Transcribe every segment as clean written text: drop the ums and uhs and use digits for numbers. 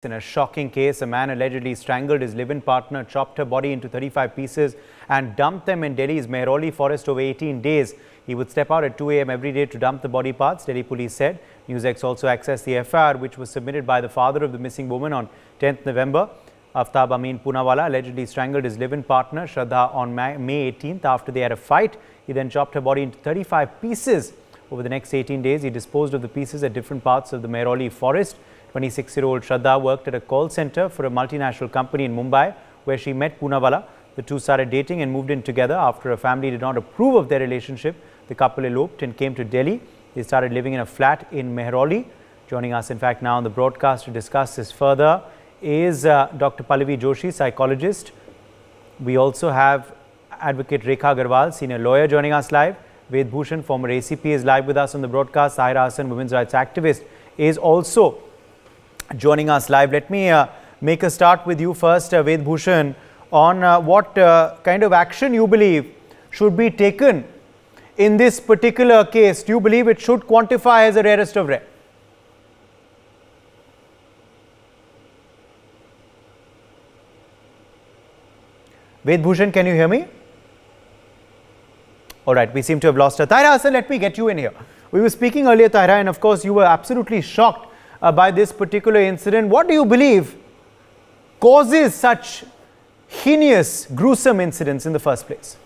In a shocking case, a man allegedly strangled his live-in partner, chopped her body into 35 pieces and dumped them in Delhi's Mehrauli forest over 18 days. He would step out at 2 a.m. every day to dump the body parts, Delhi police said. NewsX also accessed the FIR, which was submitted by the father of the missing woman on 10th November. Aftab Amin Poonawala allegedly strangled his live-in partner, Shraddha, on May 18th after they had a fight. He then chopped her body into 35 pieces. Over the next 18 days, he disposed of the pieces at different parts of the Mehrauli forest. 26-year-old Shraddha worked at a call center for a multinational company in Mumbai, where she met Poonawala. The two started dating and moved in together. After a family did not approve of their relationship, the couple eloped and came to Delhi. They started living in a flat in Mehrauli. Joining us, in fact, now on the broadcast to discuss this further is Dr. Pallavi Joshi, psychologist. We also have Advocate Rekha Agarwal, senior lawyer, joining us live. Ved Bhushan, former ACP, is live with us on the broadcast. Tahira Hassan, women's rights activist, is also joining us live. Let me make a start with you first, Ved Bhushan, on what kind of action you believe should be taken in this particular case. Do you believe it should quantify as a rarest of rare? Ved Bhushan, can you hear me? All right, we seem to have lost her. Tahira Hassan, let me get you in here. We were speaking earlier, Tahira, and of course you were absolutely shocked by this particular incident. What do you believe causes such heinous, gruesome incidents in the first place?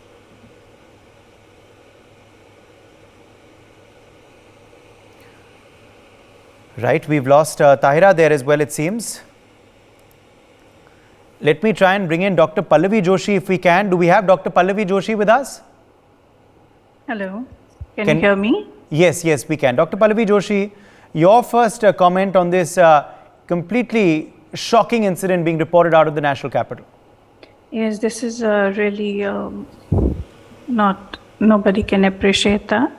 Right, we've lost Tahira there as well, it seems. Let me try and bring in Dr. Pallavi Joshi if we can. Do we have Dr. Pallavi Joshi with us? Hello, can you hear me? Yes, we can. Dr. Pallavi Joshi, your first comment on this completely shocking incident being reported out of the national capital. Yes, this is really nobody can appreciate that.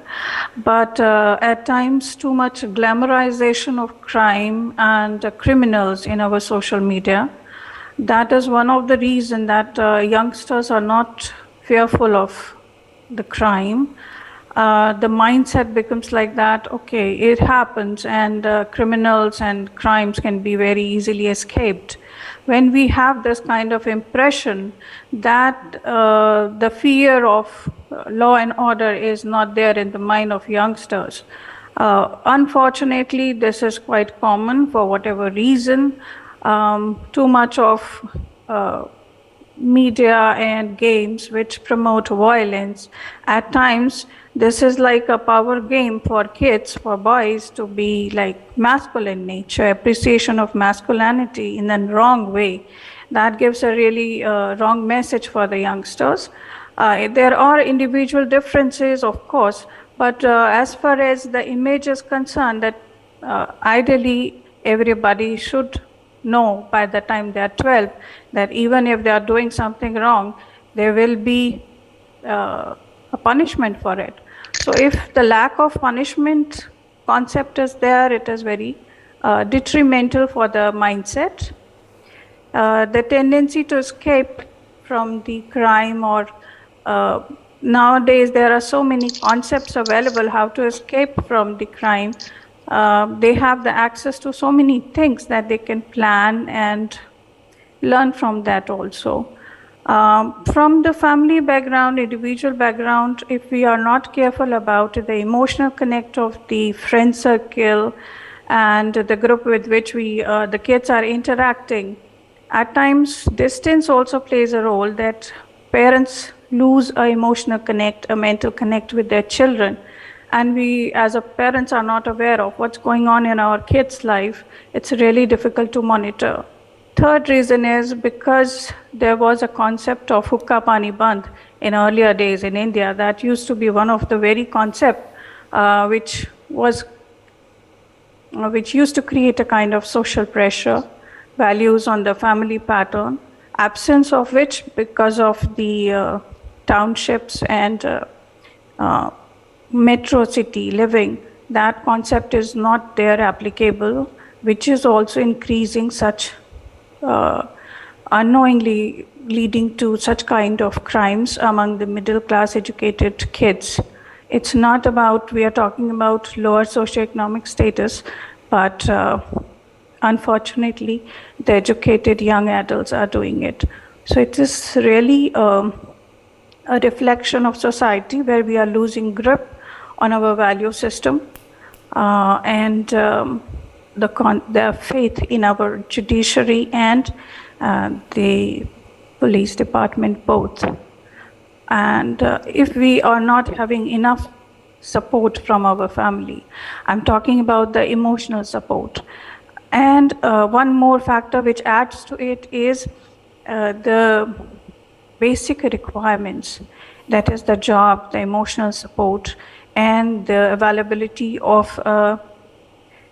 But at times too much glamorization of crime and criminals in our social media. That is one of the reasons that youngsters are not fearful of the crime. The mindset becomes like that, okay, it happens, and criminals and crimes can be very easily escaped. When we have this kind of impression that the fear of law and order is not there in the mind of youngsters, unfortunately, this is quite common for whatever reason. Too much of media and games which promote violence. At times, this is like a power game for kids, for boys to be like masculine nature, appreciation of masculinity in a wrong way. That gives a really wrong message for the youngsters. There are individual differences, of course, but as far as the image is concerned, that ideally everybody should know by the time they are 12 that even if they are doing something wrong, there will be a punishment for it. So if the lack of punishment concept is there, it is very detrimental for the mindset. The tendency to escape from the crime, or nowadays there are so many concepts available how to escape from the crime. They have the access to so many things that they can plan and learn from that also. From the family background, individual background, if we are not careful about the emotional connect of the friend circle and the group with which the kids are interacting, at times distance also plays a role, that parents lose an emotional connect, a mental connect with their children. And we as a parents are not aware of what's going on in our kids' life. It's really difficult to monitor. Third reason is because there was a concept of hukka pani band in earlier days in India. That used to be one of the very concept which used to create a kind of social pressure, values on the family pattern, absence of which, because of the townships and metro city living, that concept is not there applicable, which is also increasing such unknowingly leading to such kind of crimes among the middle class educated kids. It's not about, we are talking about lower socioeconomic status, but unfortunately, the educated young adults are doing it. So it is really a reflection of society where we are losing grip on our value system and the faith in our judiciary and the police department both. And if we are not having enough support from our family, I'm talking about the emotional support. And one more factor which adds to it is the basic requirements, that is the job, the emotional support, and the availability of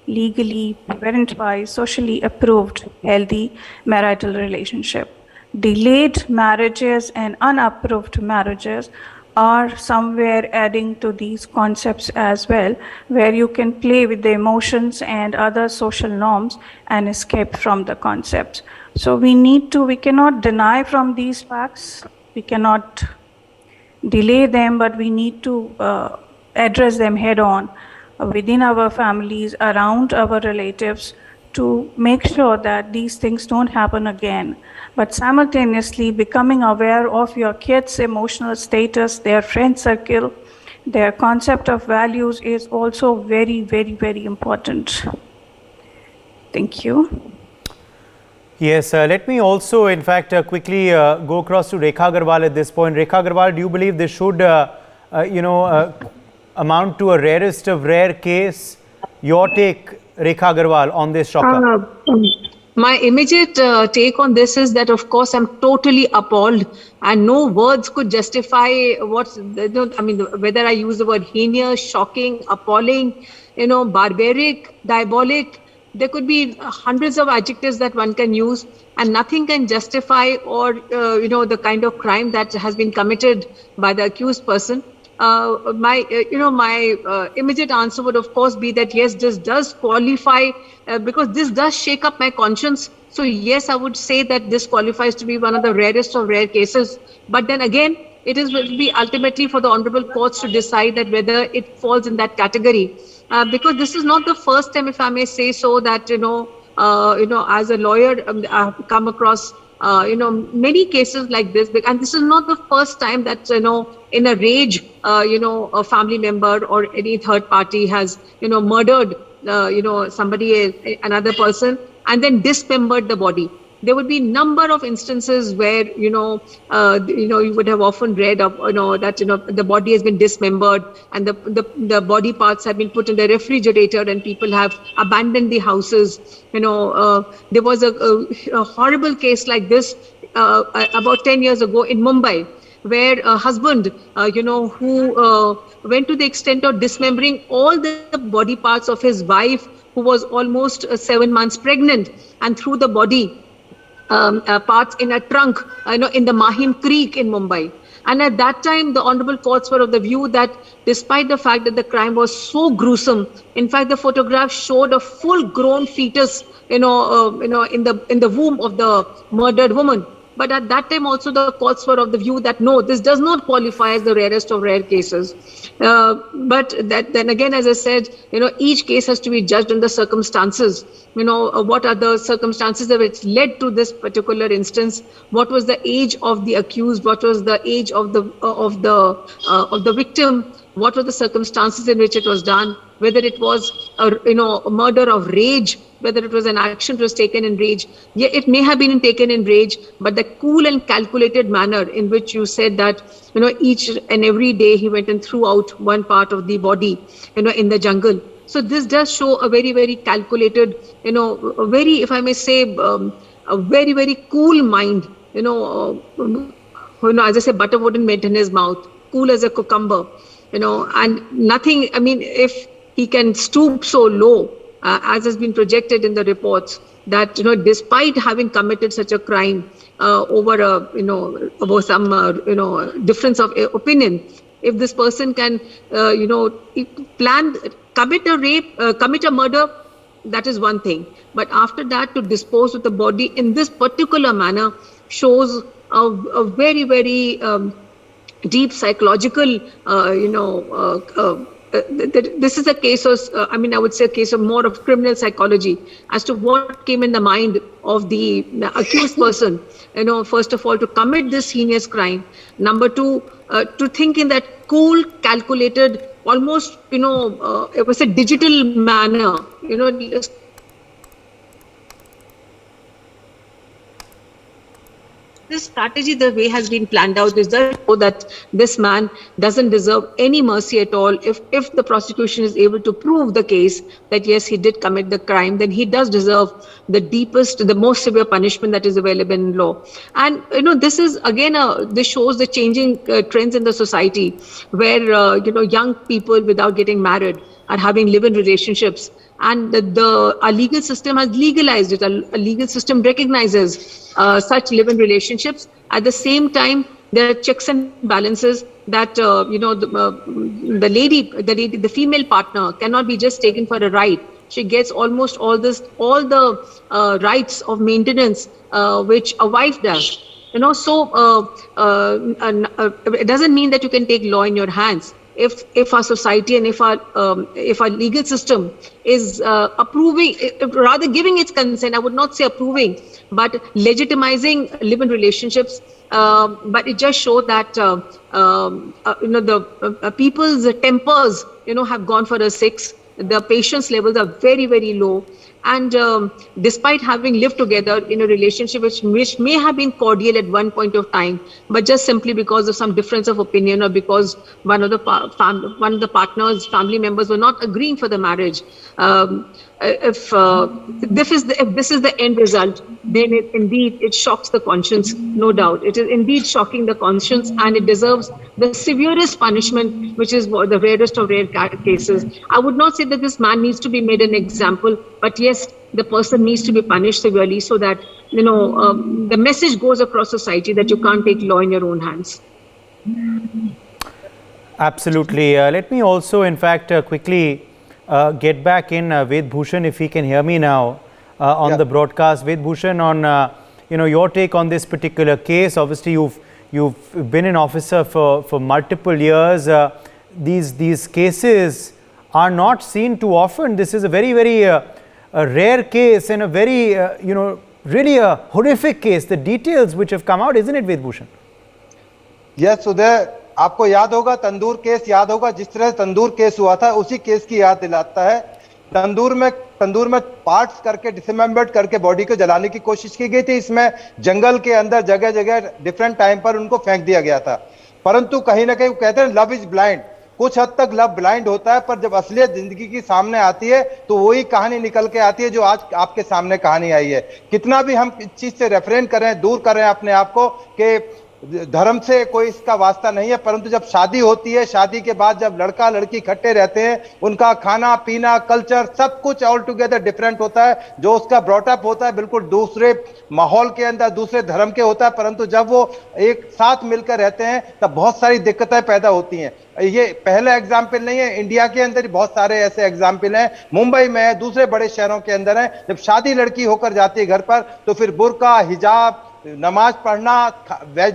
legally, parent-wise, socially approved, healthy marital relationship. Delayed marriages and unapproved marriages are somewhere adding to these concepts as well, where you can play with the emotions and other social norms and escape from the concepts. So we cannot deny from these facts, we cannot delay them, but we need to address them head on within our families, around our relatives, to make sure that these things don't happen again. But simultaneously becoming aware of your kids' emotional status, their friend circle, their concept of values is also very, very, very important. Thank you. Yes, let me also, in fact, quickly go across to Rekha Agarwal at this point. Rekha Agarwal, do you believe this should, amount to a rarest of rare case? Your take, Rekha Agarwal, on this shocker. My immediate take on this is that, of course, I'm totally appalled, and no words could justify whether I use the word heinous, shocking, appalling, barbaric, diabolic. There could be hundreds of adjectives that one can use, and nothing can justify or the kind of crime that has been committed by the accused person. My immediate answer would, of course, be that yes, this does qualify because this does shake up my conscience. So yes, I would say that this qualifies to be one of the rarest of rare cases. But then again, it will be ultimately for the honorable courts to decide that whether it falls in that category. Because this is not the first time, if I may say so, that as a lawyer, I have come across many cases like this, and this is not the first time that in a rage, a family member or any third party has murdered somebody, another person, and then dismembered the body. There would be number of instances where you would have often read of that the body has been dismembered and the body parts have been put in the refrigerator and people have abandoned the houses. There was a horrible case like this about 10 years ago in Mumbai, where a husband who went to the extent of dismembering all the body parts of his wife, who was almost 7 months pregnant, and threw the body parts in a trunk, in the Mahim Creek in Mumbai. And at that time, the honorable courts were of the view that despite the fact that the crime was so gruesome, in fact, the photograph showed a full-grown fetus, in the womb of the murdered woman. But at that time also the courts were of the view that no, this does not qualify as the rarest of rare cases. But then again, as I said, each case has to be judged on the circumstances. What are the circumstances that which led to this particular instance? What was the age of the accused? What was the age of the victim? What were the circumstances in which it was done? Whether it was a murder of rage, whether it was an action that was taken in rage. Yeah, it may have been taken in rage, but the cool and calculated manner in which you said that, each and every day he went and threw out one part of the body, in the jungle. So this does show a very, very calculated, a very, if I may say, a very, very cool mind. As I say, butter wouldn't melt in his mouth, cool as a cucumber. And nothing, if he can stoop so low, as has been projected in the reports, that, despite having committed such a crime over some, difference of opinion, if this person can, commit a rape, commit a murder, that is one thing. But after that, to dispose of the body in this particular manner shows a very, very deep psychological, this is a case of, I would say a case of more of criminal psychology as to what came in the mind of the accused person, first of all, to commit this heinous crime. Number two, to think in that cool, calculated, almost, it was a digital manner, this strategy, the way has been planned out, is that this man doesn't deserve any mercy at all. If the prosecution is able to prove the case that yes, he did commit the crime, then he does deserve the deepest, the most severe punishment that is available in law. And this is again, this shows the changing trends in the society, where young people without getting married are having live-in relationships, and our legal system has legalized it. A legal system recognizes such live-in relationships. At the same time, there are checks and balances that the female partner cannot be just taken for a ride. She gets almost all the rights of maintenance which a wife does. It doesn't mean that you can take law in your hands. If our society and if our legal system is approving, rather giving its consent, I would not say approving, but legitimizing live-in relationships, but it just shows that the people's tempers have gone for a 6. The patience levels are very, very low. And despite having lived together in a relationship which may have been cordial at one point of time, but just simply because of some difference of opinion, or because one of the partner's family members were not agreeing for the marriage, if this is the end result, then it shocks the conscience, no doubt. It is indeed shocking the conscience, and it deserves the severest punishment, which is the rarest of rare cases. I would not say that this man needs to be made an example, but yes, the person needs to be punished severely, so that the message goes across society that you can't take law in your own hands. Absolutely. Let me also, in fact, quickly get back in Ved Bhushan, if he can hear me now on the broadcast. Ved Bhushan, on your take on this particular case. Obviously, you've been an officer for multiple years. These cases are not seen too often. This is a very, very rare case, and a very really a horrific case. The details which have come out, isn't it, Ved Bhushan? Yes, Uday. आपको याद होगा, तंदूर case याद होगा, जिस तरह तंदूर case हुआ था उसी केस की याद दिलाता है। तंदूर में पार्ट्स करके, डिसमेंबर्ड करके बॉडी को जलाने की कोशिश की गई थी। इसमें जंगल के अंदर जगह जगह डिफरेंट टाइम पर उनको फेंक दिया गया था। परंतु कहीं ना कहीं वो कहते हैं लव इज ब्लाइंड, कुछ हद तक लव ब्लाइंड होता है, पर जब असलियत जिंदगी की सामने आती है तो वही कहानी निकल के आती है जो आज आपके सामने कहानी आई है। कितना भी हम इस चीज से रेफरेन करें, दूर करें अपने आप को कि धर्म से कोई इसका वास्ता नहीं है, परंतु जब शादी होती है, शादी के बाद जब लड़का लड़की इकट्ठे रहते हैं, उनका खाना पीना, कल्चर, सब कुछ ऑल टुगेदर डिफरेंट होता है। जो उसका ब्रॉटअप होता है बिल्कुल दूसरे माहौल के अंदर, दूसरे धर्म के होता है, परंतु जब वो एक साथ मिलकर रहते हैं तब बहुत सारी दिक्कतें पैदा होती हैं। ये पहला एग्जाम्पल नहीं है, इंडिया के अंदर बहुत सारे ऐसे एग्जाम्पल हैं, मुंबई में है, दूसरे बड़े शहरों के अंदर है। जब शादी लड़की होकर जाती है घर पर तो फिर बुर्का, हिजाब, नमाज पढ़ना,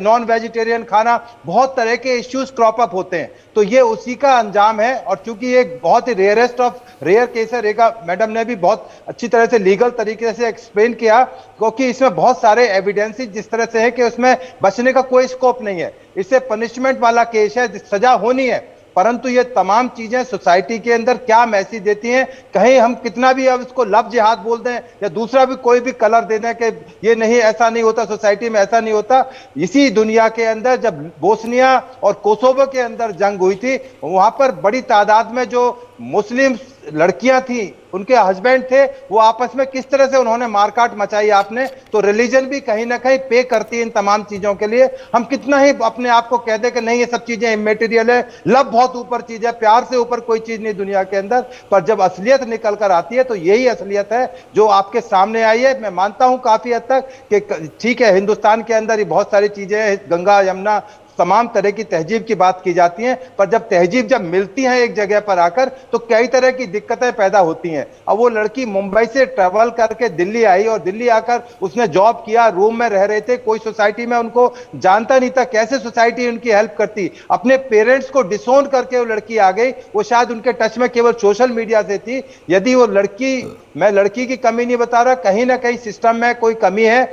नॉन वेजिटेरियन खाना, बहुत तरह के इश्यूज क्रॉप अप होते हैं। तो ये उसी का अंजाम है। और चूंकि ये बहुत ही रेयरेस्ट ऑफ रेयर केस है, रेखा मैडम ने भी बहुत अच्छी तरह से लीगल तरीके से एक्सप्लेन किया, क्योंकि इसमें बहुत सारे एविडेंसेस जिस तरह से है कि उसमें बचने का कोई स्कोप नहीं है। इससे पनिशमेंट वाला केस है, सजा होनी है, परंतु ये तमाम चीजें सोसाइटी के अंदर क्या मैसेज देती हैं। कहीं हम कितना भी अब इसको लव जिहाद बोल दें या दूसरा भी कोई भी कलर दे दें कि ये नहीं, ऐसा नहीं होता, सोसाइटी में ऐसा नहीं होता। इसी दुनिया के अंदर जब बोस्निया और कोसोवो के अंदर जंग हुई थी, वहां पर बड़ी तादाद में जो मुस्लिम लड़कियां थी, उनके हस्बैंड थे, वो आपस में किस तरह से उन्होंने मारकाट मचाई आपने। तो रिलीजन भी कहीं ना कहीं पे करती है इन तमाम चीजों के लिए। हम कितना ही अपने आप को कह दे कि नहीं ये सब चीजें इमेटीरियल है, लव बहुत ऊपर चीज है, प्यार से ऊपर कोई चीज नहीं दुनिया के अंदर, पर जब असलियत निकल कर आती है तो यही असलियत है जो आपके सामने आई है। मैं मानता हूं काफी हद तक कि ठीक है, हिंदुस्तान के अंदर ही बहुत सारी चीजें हैं, गंगा यमुना तमाम तरह की तहजीब की बात की जाती है, पर जब तहजीब जब मिलती है एक जगह पर आकर तो कई तरह की दिक्कतें पैदा होती हैं। अब वो लड़की मुंबई से ट्रेवल करके दिल्ली आई और दिल्ली आकर उसने जॉब किया, रूम में रह रहे थे, कोई सोसाइटी में उनको जानता नहीं था, कैसे सोसाइटी उनकी हेल्प करती। अपने पेरेंट्स को डिसोन करके वो लड़की आ गई, वो शायद उनके टच में केवल सोशल मीडिया से थी। यदि वो लड़की, मैं लड़की की कमी नहीं बता रहा, कहीं ना कहीं सिस्टम में कोई कमी है।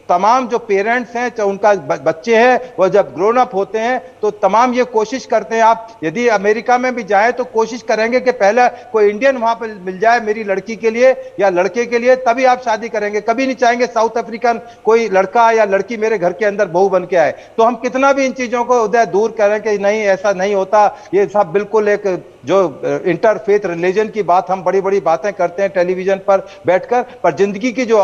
तमाम जो पेरेंट्स हैं, चाहे उनका बच्चे हैं, वो जब ग्रोन अप होते हैं तो तमाम ये कोशिश करते हैं। आप यदि अमेरिका में भी जाए तो कोशिश करेंगे कि पहले कोई इंडियन वहां पर मिल जाए मेरी लड़की के लिए या लड़के के लिए, तभी आप शादी करेंगे। कभी नहीं चाहेंगे साउथ अफ्रीकन कोई लड़का या लड़की मेरे घर के अंदर बहू बन के आए। तो हम कितना भी इन चीजों को उदय दूर करें कि नहीं ऐसा नहीं होता, ये सब बिल्कुल एक जो इंटरफेथ रिलीजन की बात, हम बड़ी बड़ी बातें करते हैं टेलीविजन पर बैठकर, पर जिंदगी की जो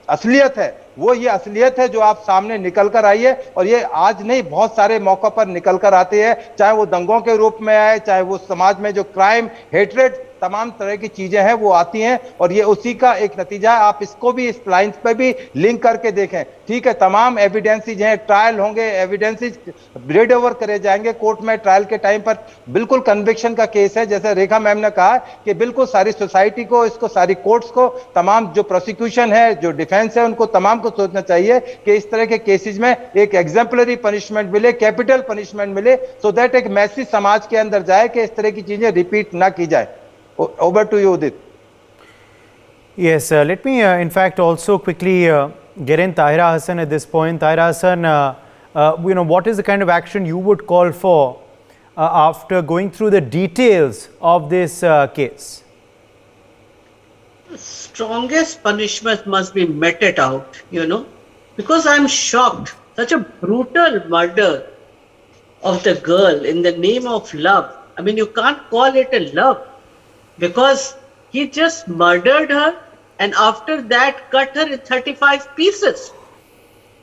असलियत है वो ये असलियत है जो आप सामने निकल कर आई है। और ये आज नहीं, बहुत सारे मौकों पर निकल कर आते हैं, चाहे वो दंगों के रूप में आए, चाहे वो समाज में जो क्राइम, हेट्रेड, तमाम तरह की चीजें हैं वो आती हैं, और ये उसी का एक नतीजा है। आप इसको भी इस लाइन पे भी लिंक करके देखें। ठीक है, तमाम एविडेंसेज हैं, ट्रायल होंगे, एविडेंसेज रेड ओवर करे जाएंगे कोर्ट में, ट्रायल के टाइम पर बिल्कुल कन्विक्शन का केस है। जैसे रेखा मैम ने कहा कि बिल्कुल सारी सोसाइटी को, इसको सारी कोर्ट्स को, तमाम जो प्रोसिक्यूशन है, जो डिफेंस है, उनको तमाम को सोचना चाहिए कि इस तरह के केसेस में एक एग्जाम्पलरी पनिशमेंट मिले, कैपिटल पनिशमेंट मिले, सो दैट एक मैसेज समाज के अंदर जाए कि इस तरह की चीजें रिपीट ना की जाए। Over to you, Udit. Yes, let me in fact also quickly get in Tahira Hassan at this point. Tahira Hassan, what is the kind of action you would call for after going through the details of this case? Strongest punishment must be meted out, because I'm shocked. Such a brutal murder of the girl in the name of love. I mean, you can't call it a love, because he just murdered her and after that cut her in 35 pieces.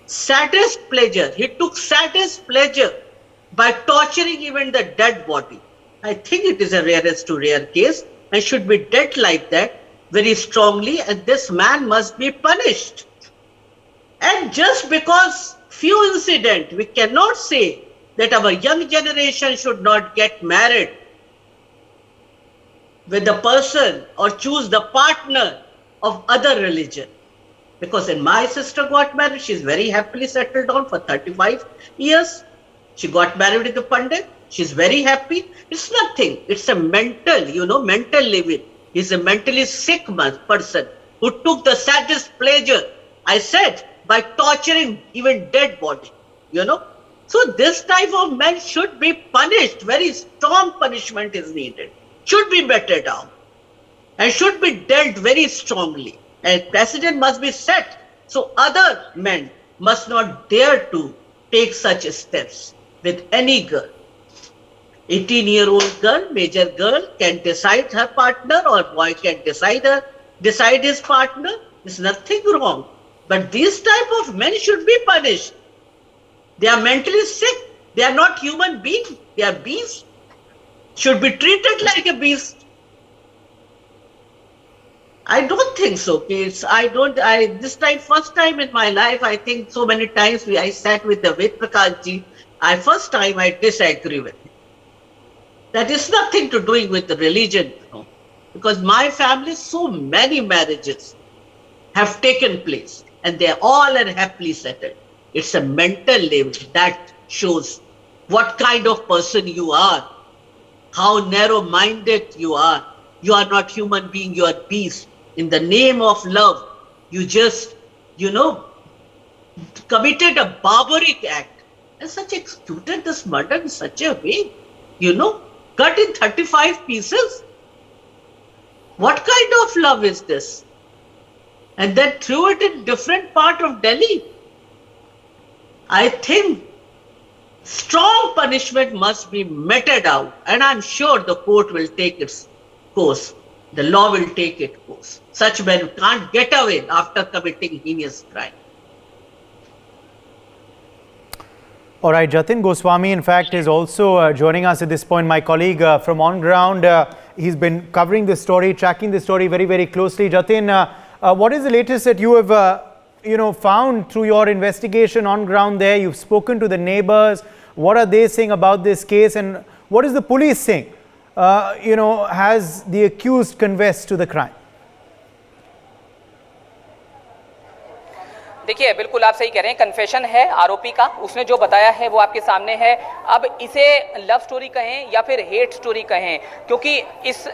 Saddest pleasure. He took saddest pleasure by torturing even the dead body. I think it is a rarest to rare case and should be dealt like that very strongly, and this man must be punished. And just because few incidents, we cannot say that our young generation should not get married with the person or choose the partner of other religion. Because when my sister got married, she's very happily settled down for 35 years. She got married with a pandit. She's very happy. It's nothing. It's a mental living. He's a mentally sick person who took the saddest pleasure, I said, by torturing even dead body, So this type of man should be punished. Very strong punishment is needed. Should be meted out and should be dealt very strongly. And precedent must be set so other men must not dare to take such steps with any girl. 18-year-old girl, major girl, can decide her partner, or boy can decide his partner. There's nothing wrong. But these type of men should be punished. They are mentally sick. They are not human beings. They are beasts. Should be treated like a beast. I don't think so. This time, first time in my life, I think so many times I sat with the Ved Prakash ji. First time I disagree with him. That is nothing to do with the religion, because my family, so many marriages have taken place and they all are happily settled. It's a mental level that shows what kind of person you are. How narrow-minded you are. You are not human being, you are beast. In the name of love, you just, committed a barbaric act. And such executed this murder in such a way, cut in 35 pieces. What kind of love is this? And then threw it in different part of Delhi. I think strong punishment must be meted out, and I'm sure the court will take its course. The law will take its course. Such men can't get away after committing heinous crime. All right, Jatin Goswami, in fact, is also joining us at this point. My colleague from on ground, he's been covering this story, tracking this story very, very closely. Jatin, what is the latest that you have, found through your investigation on ground there? You've spoken to the neighbors. What are they saying about this case, and what is the police saying? Has the accused confessed to the crime? देखिए, बिल्कुल आप सही कह रहे हैं, confession है आरोपी का, उसने जो बताया है वो आपके सामने है। अब इसे लव स्टोरी कहें या फिर हेट स्टोरी कहें, क्योंकि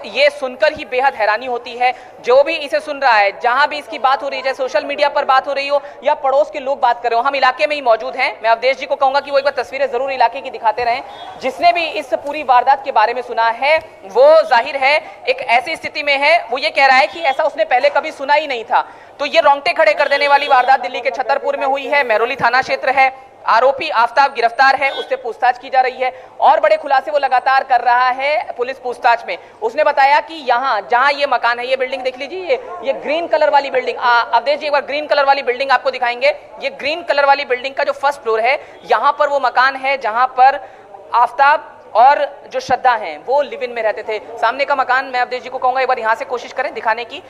ये सुनकर ही बेहद हैरानी होती है। जो भी इसे सुन रहा है, जहां भी इसकी बात हो रही है, चाहे सोशल मीडिया पर बात हो रही हो या पड़ोस के लोग बात कर रहे हो, हम इलाके में ही मौजूद हैं। मैं अवधेश जी को कहूंगा कि वो एक बार तस्वीरें जरूर इलाके की दिखाते रहें। जिसने भी इस पूरी वारदात के बारे में सुना है, वो जाहिर है एक ऐसी स्थिति में है, वो ये कह रहा है कि ऐसा उसने पहले कभी सुना ही नहीं था। तो ये रोंगटे खड़े कर देने वाली वारदात दिल्ली के छतरपुर में हुई है, मेहरौली थाना क्षेत्र है। आरोपी आफ्ताब गिरफ्तार है, उससे पूछताछ की जा रही है और बड़े खुलासे वो लगातार कर रहा है पुलिस पूछताछ में। उसने बताया कि यहाँ जहाँ ये मकान है, ये बिल्डिंग देख लीजिए, ये ग्रीन कलर वाली बिल्डिंग, अवधेश जी एक बार ग्रीन कलर वाली बिल्डिंग आपको दिखाएंगे। ये ग्रीन कलर वाली बिल्डिंग का जो फर्स्ट फ्लोर है, यहाँ पर वो मकान है जहाँ पर आफ्ताब और जो श्रद्धा हैं वो लिव इन में रहते थे। सामने का मकान, मैं अवधेश जी को कहूंगा एक बार यहाँ से कोशिश करें दिखाने की।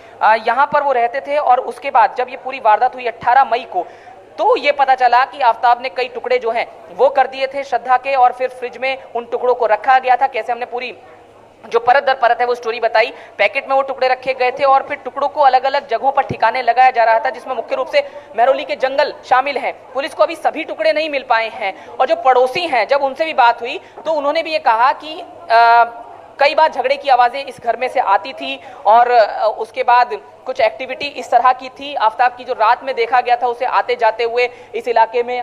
यहाँ पर वो रहते थे और उसके बाद जब ये पूरी वारदात हुई 18 मई को, तो ये पता चला कि आफ्ताब ने कई टुकड़े जो हैं वो कर दिए थे श्रद्धा के, और फिर फ्रिज में उन टुकड़ों को रखा गया था। कैसे हमने पूरी जो परत दर परत है वो स्टोरी बताई। पैकेट में वो टुकड़े रखे गए थे और फिर टुकड़ों को अलग अलग जगहों पर ठिकाने लगाया जा रहा था, जिसमें मुख्य रूप से मेहरौली के जंगल शामिल हैं। पुलिस को अभी सभी टुकड़े नहीं मिल पाए हैं। और जो पड़ोसी हैं, जब उनसे भी बात हुई तो उन्होंने भी ये कहा कि कई बार झगड़े की आवाजें इस घर में से आती थी और उसके बाद कुछ एक्टिविटी इस तरह की थी। आफ्ताब की जो रात में देखा गया था, उसे आते जाते हुए इस इलाके में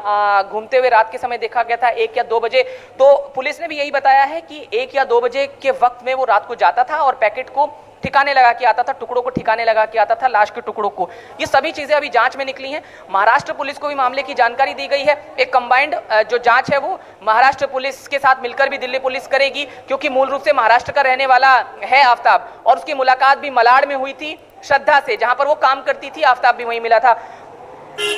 घूमते हुए रात के समय देखा गया था 1 या 2 बजे। तो पुलिस ने भी यही बताया है कि 1 या 2 बजे के वक्त में वो रात को जाता था और पैकेट को ठिकाने लगा के आता था, टुकड़ों को ठिकाने लगा के आता था, लाश के टुकड़ों को। ये सभी चीजें अभी जांच में निकली हैं। महाराष्ट्र पुलिस को भी मामले की जानकारी दी गई है। एक कंबाइंड जो जांच है वो महाराष्ट्र पुलिस के साथ मिलकर भी दिल्ली पुलिस करेगी, क्योंकि मूल रूप से महाराष्ट्र का रहने वाला है आफ्ताब, और उसकी मुलाकात भी मलाड में हुई थी श्रद्धा से, जहां पर वो काम करती थी। आफ्ताब भी वहीं मिला था।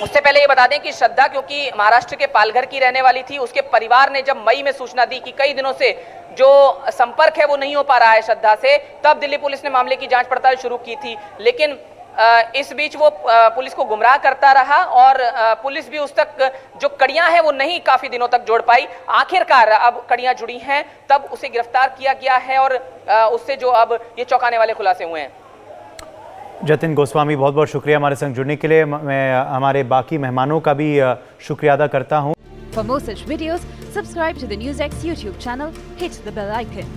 उससे पहले ये बता दें कि श्रद्धा क्योंकि महाराष्ट्र के पालघर की रहने वाली थी, उसके परिवार ने जब मई में सूचना दी कि कई दिनों से जो संपर्क है वो नहीं हो पा रहा है श्रद्धा से, तब दिल्ली पुलिस ने मामले की जांच पड़ताल शुरू की थी। लेकिन इस बीच वो पुलिस को गुमराह करता रहा और पुलिस भी उस तक जो कड़ियां हैं वो नहीं काफी दिनों तक जोड़ पाई। आखिरकार अब कड़ियां जुड़ी हैं, तब उसे गिरफ्तार किया गया है और उससे जो अब ये चौंकाने वाले खुलासे हुए हैं। जतिन गोस्वामी, बहुत बहुत शुक्रिया हमारे संग जुड़ने के लिए। मैं हमारे बाकी मेहमानों का भी शुक्रिया अदा करता हूँ। For more such videos, subscribe to the NewsX YouTube channel, hit the bell icon.